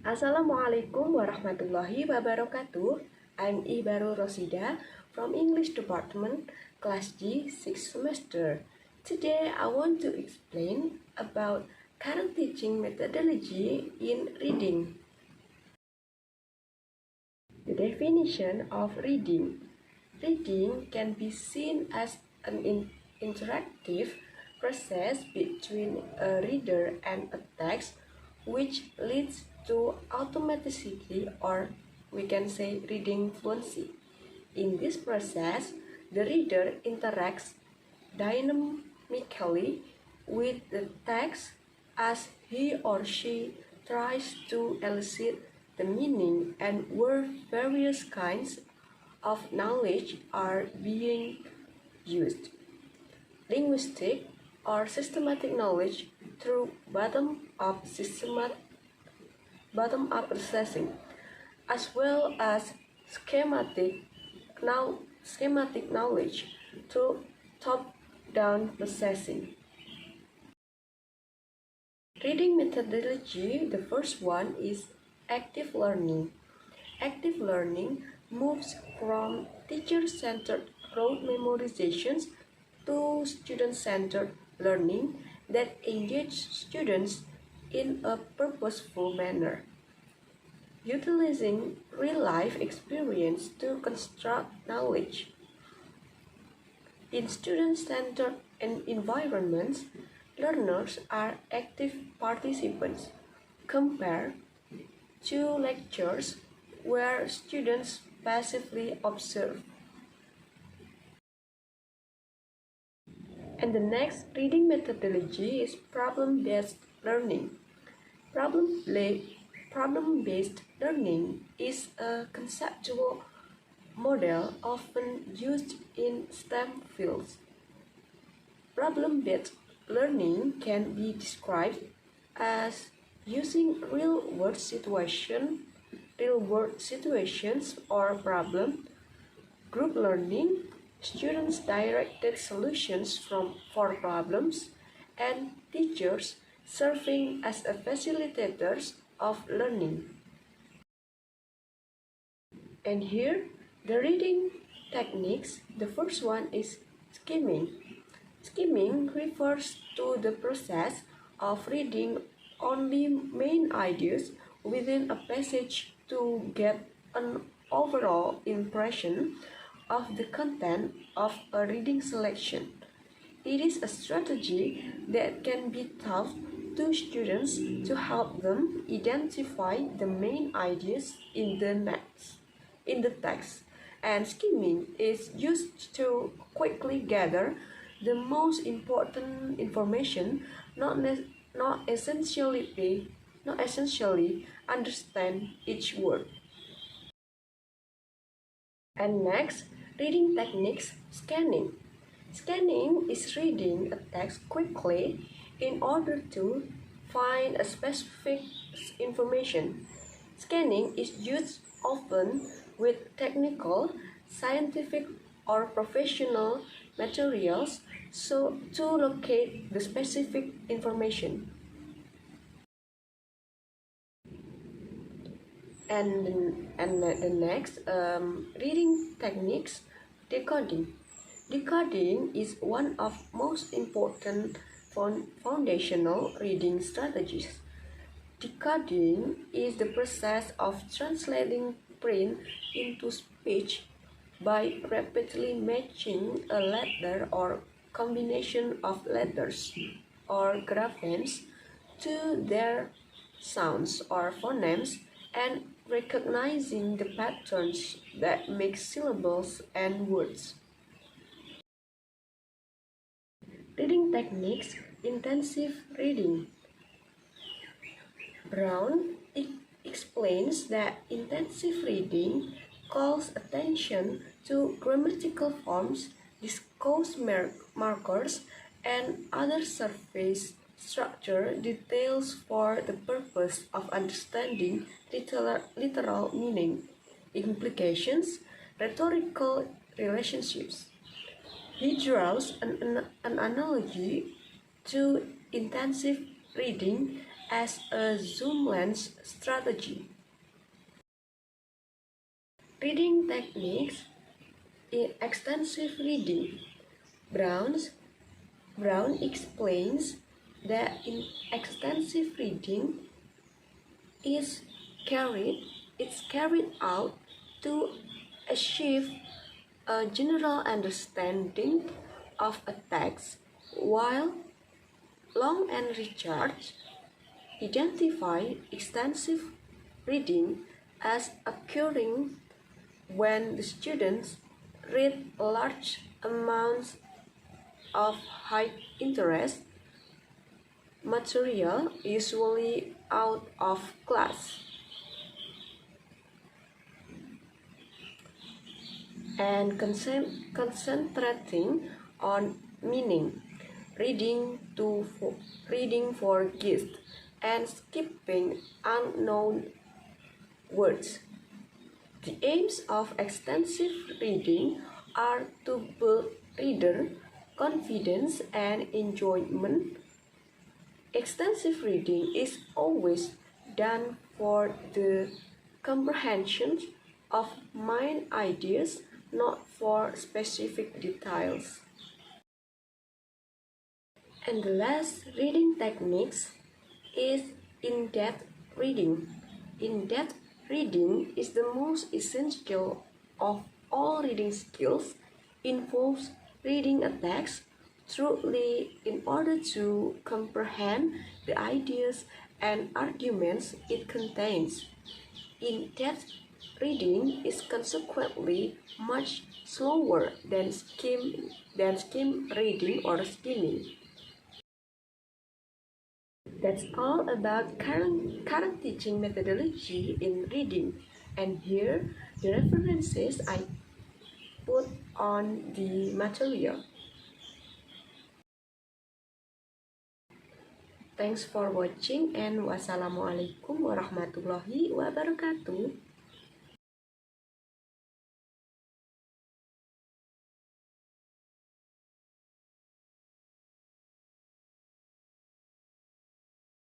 Assalamualaikum warahmatullahi wabarakatuh. I'm Fathor Rasyid from English Department, Class G, 6th semester. Today I want to explain about current teaching methodology in reading. The definition of reading. Reading can be seen as an interactive process between a reader and a text which leads to automaticity, or we can say reading fluency. In this process, the reader interacts dynamically with the text as he or she tries to elicit the meaning and where various kinds of knowledge are being used. Linguistic or systematic knowledge through bottom-up processing, as well as schematic knowledge through top-down processing. Reading methodology, the first one is active learning. Active learning moves from teacher-centered rote memorizations to student-centered learning that engages students in a purposeful manner, utilizing real-life experience to construct knowledge. In student-centered environments, learners are active participants compared to lectures where students passively observe. And the next reading methodology is problem-based learning. Problem-based learning is a conceptual model often used in STEM fields. Problem-based learning can be described as using real-world situations or problem. Group learning, students directed solutions for problems, and teachers serving as facilitators of learning. And here, the reading techniques, the first one is skimming. Skimming refers to the process of reading only main ideas within a passage to get an overall impression of the content of a reading selection. It is a strategy that can be taught to students to help them identify the main ideas in the text. And skimming is used to quickly gather the most important information, not essentially understand each word. And next, reading techniques, scanning. Scanning is reading a text quickly in order to find a specific information. Scanning is used often with technical, scientific, or professional materials to locate the specific information. And the next reading techniques, decoding. Decoding is one of most important foundational reading strategies. Decoding is the process of translating print into speech by rapidly matching a letter or combination of letters or graphemes to their sounds or phonemes and recognizing the patterns that make syllables and words. Reading techniques, intensive reading. Brown explains that intensive reading calls attention to grammatical forms, discourse markers, and other surface structure details for the purpose of understanding literal meaning, implications, rhetorical relationships. He draws an analogy to intensive reading as a zoom lens strategy. Reading techniques in extensive reading. Brown explains that in extensive reading is carried out to achieve a general understanding of a text, while Long and Richards identify extensive reading as occurring when the students read large amounts of high interest material, usually out of class, and concentrating on meaning, reading for gist, and skipping unknown words. The aims of extensive reading are to build reader confidence and enjoyment. Extensive reading is always done for the comprehension of main ideas, not for specific details. And the last reading techniques is in-depth reading. In-depth reading is the most essential of all reading skills. Involves reading a text thoroughly in order to comprehend the ideas and arguments it contains. In-depth reading is consequently much slower than skim reading or skimming. That's all about current teaching methodology in reading. And here the references I put on the material. Thanks for watching and wassalamualaikum warahmatullahi wabarakatuh.